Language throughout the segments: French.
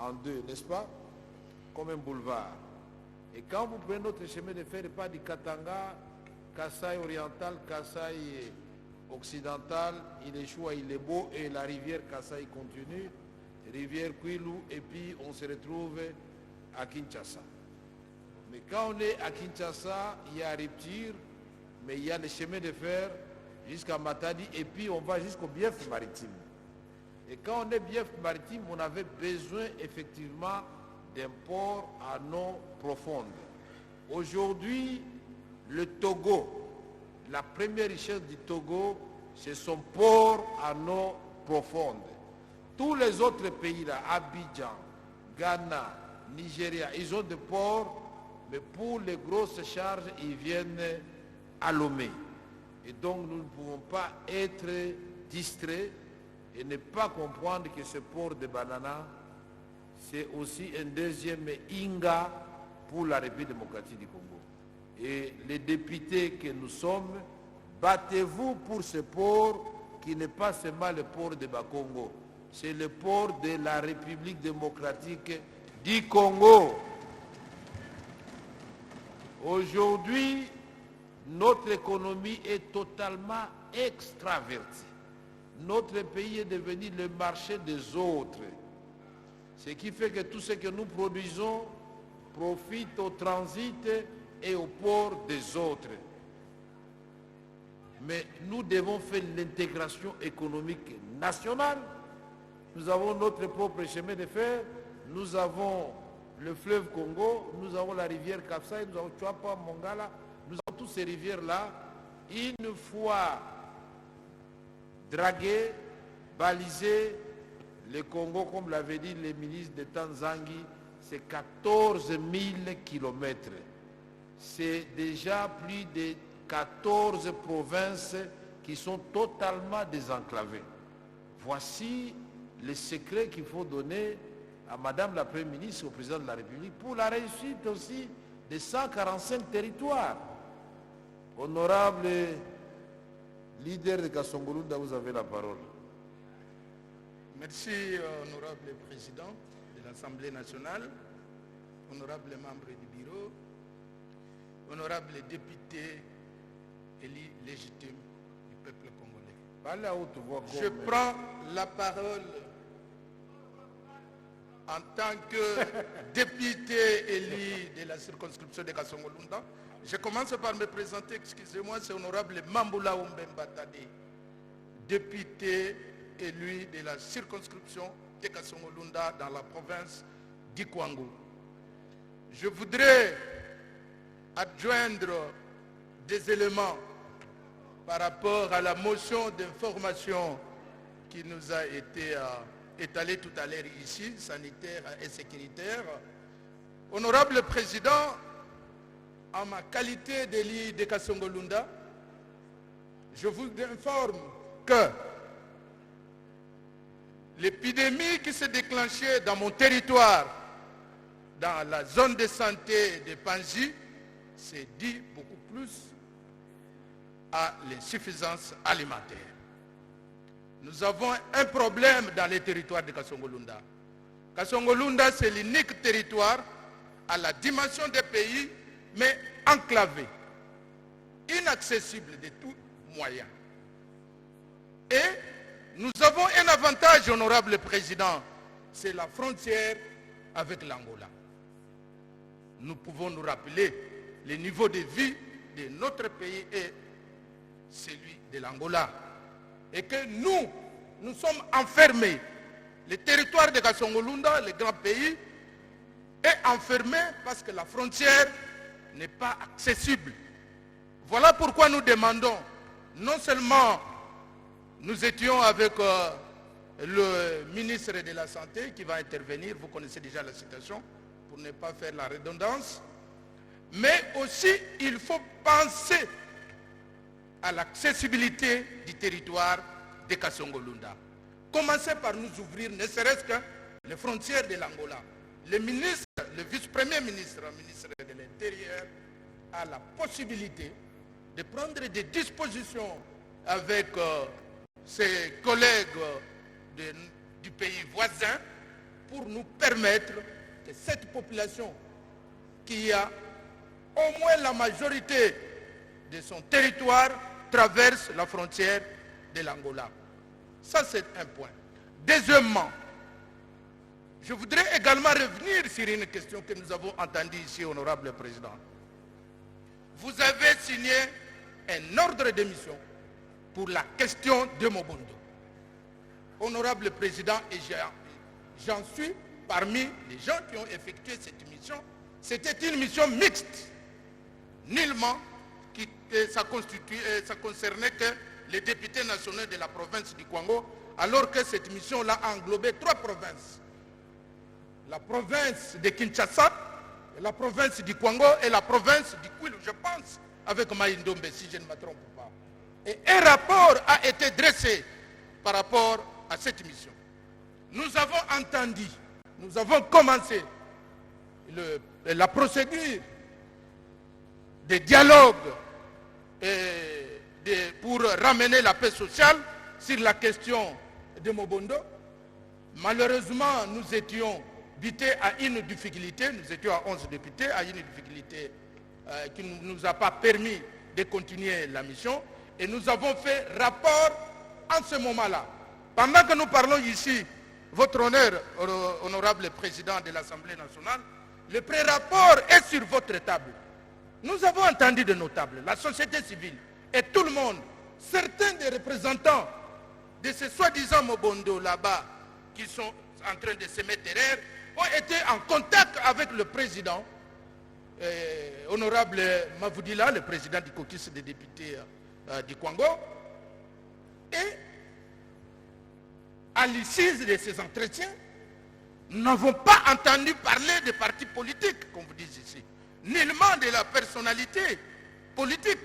en deux, n'est-ce pas? Comme un boulevard. Et quand vous prenez notre chemin de fer, pas du Katanga, Kasaï oriental, Kasaï occidental, il échoue, il est beau, et la rivière Kasaï continue, rivière Kwilu, et puis on se retrouve à Kinshasa. Mais quand on est à Kinshasa, il y a rupture, mais il y a le chemin de fer jusqu'à Matadi, et puis on va jusqu'au Bief maritime. Et quand on est Bief maritime, on avait besoin effectivement d'un port à eau profonde. Aujourd'hui, le Togo, la première richesse du Togo, c'est son port à eau profonde. Tous les autres pays là, Abidjan, Ghana, Nigeria, ils ont des ports, mais pour les grosses charges, ils viennent à Lomé. Et donc nous ne pouvons pas être distraits et ne pas comprendre que ce port de Banana, c'est aussi un deuxième Inga pour la République démocratique du Congo. Et les députés que nous sommes, battez-vous pour ce port qui n'est pas seulement le port de Bakongo, c'est le port de la République démocratique du Congo. Aujourd'hui, notre économie est totalement extravertie. Notre pays est devenu le marché des autres. Ce qui fait que tout ce que nous produisons profite au transit et au port des autres. Mais nous devons faire l'intégration économique nationale. Nous avons notre propre chemin de fer, nous avons le fleuve Congo, nous avons la rivière Kasaï, nous avons Chouapa, Mongala, nous avons toutes ces rivières-là. Une fois draguées, balisées, le Congo, comme l'avait dit le ministre de Tanzanie, c'est 14 000 kilomètres. C'est déjà plus de 14 provinces qui sont totalement désenclavées. Voici le secret qu'il faut donner à Madame la Première ministre et au Président de la République pour la réussite aussi des 145 territoires. Honorable leader de Kasongolunda, vous avez la parole. Merci, honorable président de l'Assemblée nationale, honorable membre du bureau, honorable député élu légitime du peuple congolais. Je prends la parole en tant que député élu de la circonscription de Kasongolunda. Je commence par me présenter, excusez-moi, c'est honorable Mamboula Ombemba Tade, député élu de la circonscription de Kasongolunda dans la province d'Ikwangu. Je voudrais adjoindre des éléments par rapport à la motion d'information qui nous a été étalée tout à l'heure ici, sanitaire et sécuritaire. Honorable Président, en ma qualité d'élu de Kasongolunda, je vous informe que l'épidémie qui s'est déclenchée dans mon territoire, dans la zone de santé de Panzi, c'est dû beaucoup plus à l'insuffisance alimentaire. Nous avons un problème dans les territoires de Kasongolunda. Kasongolunda, c'est l'unique territoire à la dimension des pays, mais enclavé, inaccessible de tous moyens. Et nous avons un avantage, honorable président, c'est la frontière avec l'Angola. Nous pouvons nous rappeler le niveau de vie de notre pays et celui de l'Angola. Et que nous sommes enfermés. Le territoire de Kasongolunda, le grand pays, est enfermé parce que la frontière n'est pas accessible. Voilà pourquoi nous demandons, non seulement nous étions avec le ministre de la Santé qui va intervenir, vous connaissez déjà la situation, pour ne pas faire la redondance, mais aussi il faut penser à l'accessibilité du territoire de Kasongolunda. Commencez par nous ouvrir, ne serait-ce que les frontières de l'Angola. Le ministre, le vice-premier ministre, le ministre de l'Intérieur, a la possibilité de prendre des dispositions avec ses collègues du pays voisin pour nous permettre que cette population qui a au moins la majorité de son territoire traverse la frontière de l'Angola. Ça, c'est un point. Deuxièmement, je voudrais également revenir sur une question que nous avons entendue ici, honorable président. Vous avez signé un ordre de mission pour la question de Mobondo. Honorable président, et j'en suis parmi les gens qui ont effectué cette mission. C'était une mission mixte. Nullement, ça concernait que les députés nationaux de la province du Congo, alors que cette mission-là a englobé 3 provinces. La province de Kinshasa, la province du Congo et la province du Kwilu, je pense, avec Maïndombe, si je ne me trompe pas. Et un rapport a été dressé par rapport à cette mission. Nous avons entendu, nous avons commencé la procédure de dialogue pour ramener la paix sociale sur la question de Mobondo. Malheureusement, nous étions butés à une difficulté, nous étions à 11 députés, à une difficulté qui ne nous a pas permis de continuer la mission. Et nous avons fait rapport en ce moment-là. Pendant que nous parlons ici, votre honneur, honorable président de l'Assemblée nationale, le pré-rapport est sur votre table. Nous avons entendu de nos tables, la société civile et tout le monde, certains des représentants de ces soi-disant Mobondo là-bas, qui sont en train de se mettre derrière, ont été en contact avec le président, honorable Mavoudila, le président du caucus des députés du Congo, et à l'issue de ces entretiens, nous n'avons pas entendu parler des partis politiques, comme vous dites ici, nullement de la personnalité politique.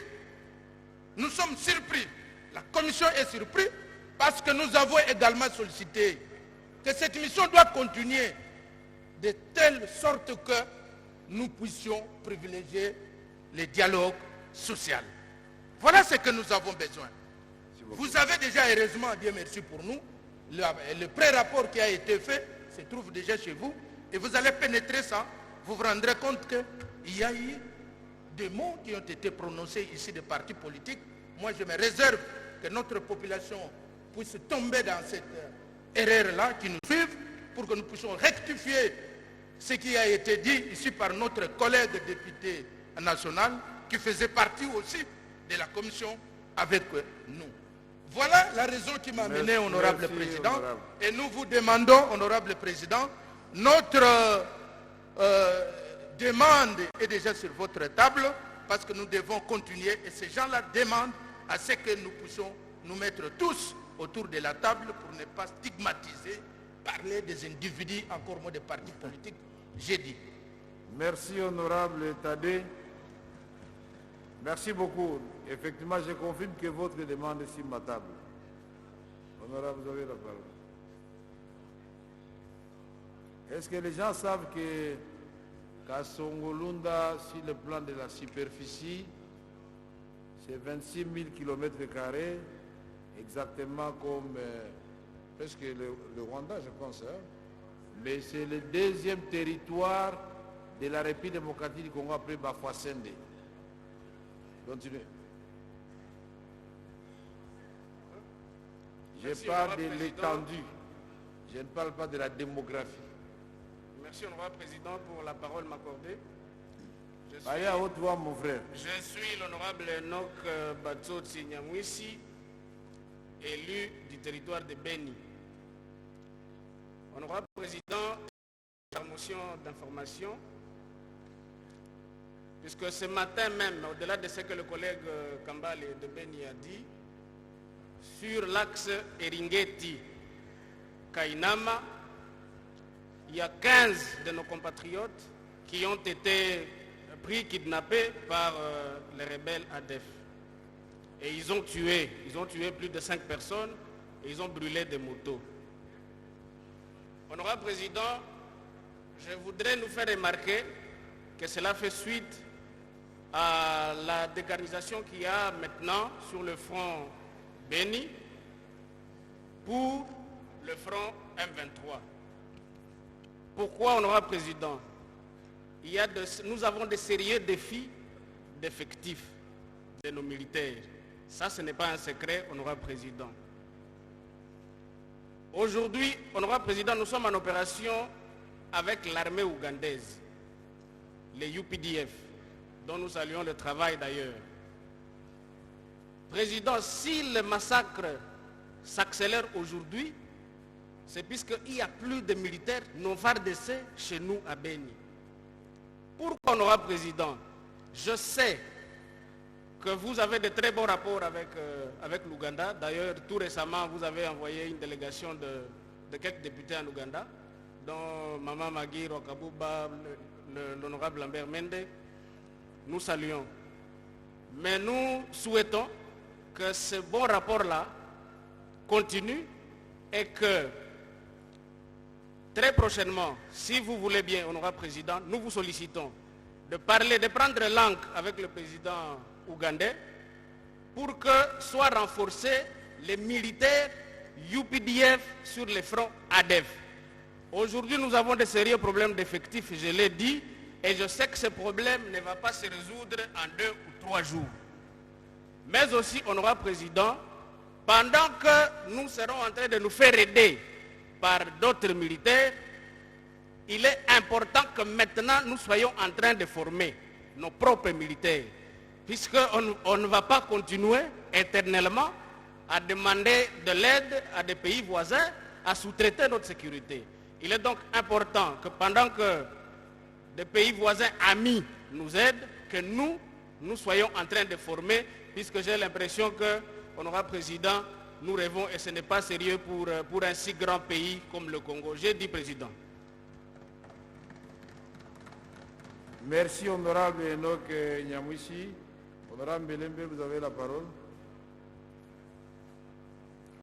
Nous sommes surpris, la commission est surprise, parce que nous avons également sollicité que cette mission doit continuer de telle sorte que nous puissions privilégier le dialogue social. Voilà ce que nous avons besoin. Vous avez déjà, heureusement, Dieu merci pour nous, le pré-rapport qui a été fait se trouve déjà chez vous, et vous allez pénétrer ça, vous vous rendrez compte qu'il y a eu des mots qui ont été prononcés ici des partis politiques. Moi, je me réserve que notre population puisse tomber dans cette erreur-là qui nous suivent, pour que nous puissions rectifier ce qui a été dit ici par notre collègue député national, qui faisait partie aussi de la commission avec nous. Voilà la raison qui m'a amené, honorable président. Honorable. Et nous vous demandons, honorable président, notre demande est déjà sur votre table, parce que nous devons continuer, et ces gens-là demandent à ce que nous puissions nous mettre tous autour de la table pour ne pas stigmatiser, parler des individus, encore moins des partis politiques, j'ai dit. Merci, honorable Tadé. Merci beaucoup. Effectivement, je confirme que votre demande est sur ma table. Honorable, vous avez la parole. Est-ce que les gens savent que Kasongolunda, sur le plan de la superficie, c'est 26 000 km², exactement comme presque le Rwanda, je pense. Hein? Mais c'est le deuxième territoire de la République démocratique du Congo après Bafouassende. Continuez. Je parle de l'étendue. Je ne parle pas de la démographie. Merci, honorable président, pour la parole m'accordée. Allez à haute voix, mon frère. Je suis l'honorable Enoch Batsotsi Nyamwisi, élu du territoire de Beni. Honorable président, la motion d'information, puisque ce matin même, au-delà de ce que le collègue Kambale de Beni a dit, sur l'axe Eringeti-Kainama, il y a 15 de nos compatriotes qui ont été kidnappés par les rebelles ADF. Et ils ont tué plus de 5 personnes et ils ont brûlé des motos. Honorable président, je voudrais nous faire remarquer que cela fait suite à la dégarnisation qu'il y a maintenant sur le front Beni pour le front M23. Pourquoi, honorable président? Nous avons des sérieux défis d'effectifs de nos militaires. Ça, ce n'est pas un secret, honorable président. Aujourd'hui, honorable président, nous sommes en opération avec l'armée ougandaise, les UPDF, dont nous saluons le travail d'ailleurs. Président, si le massacre s'accélère aujourd'hui, c'est puisqu'il n'y a plus de militaires non FARDC chez nous à Beni. Pourquoi, honorable président? Je sais que vous avez de très bons rapports avec l'Ouganda. D'ailleurs, tout récemment, vous avez envoyé une délégation de quelques députés en Ouganda, dont Maman Magui Rokabouba, l'honorable Lambert Mende. Nous saluons. Mais nous souhaitons que ce bon rapport-là continue et que très prochainement, si vous voulez bien, honorable président, nous vous sollicitons de prendre langue avec le président ougandais pour que soient renforcés les militaires UPDF sur les fronts ADEF. Aujourd'hui, nous avons de sérieux problèmes d'effectifs, je l'ai dit, et je sais que ce problème ne va pas se résoudre en 2 ou 3 jours. Mais aussi, honorable président, pendant que nous serons en train de nous faire aider par d'autres militaires, il est important que maintenant nous soyons en train de former nos propres militaires, puisqu'on ne va pas continuer éternellement à demander de l'aide à des pays voisins, à sous-traiter notre sécurité. Il est donc important que pendant que des pays voisins amis nous aident, que nous soyons en train de former, puisque j'ai l'impression que, honorable président, nous rêvons et ce n'est pas sérieux pour un si grand pays comme le Congo. J'ai dit président. Merci, honorable Enoch Nyamwisi. Honorable Belembe, vous avez la parole.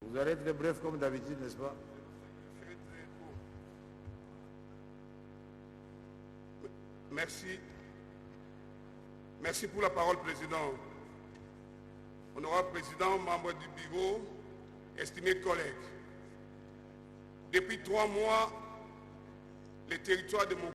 Vous allez être bref comme d'habitude, n'est-ce pas? Merci. Merci pour la parole, président. Honorable président, membre du bureau, estimés collègues. Depuis 3 mois, les territoires de mon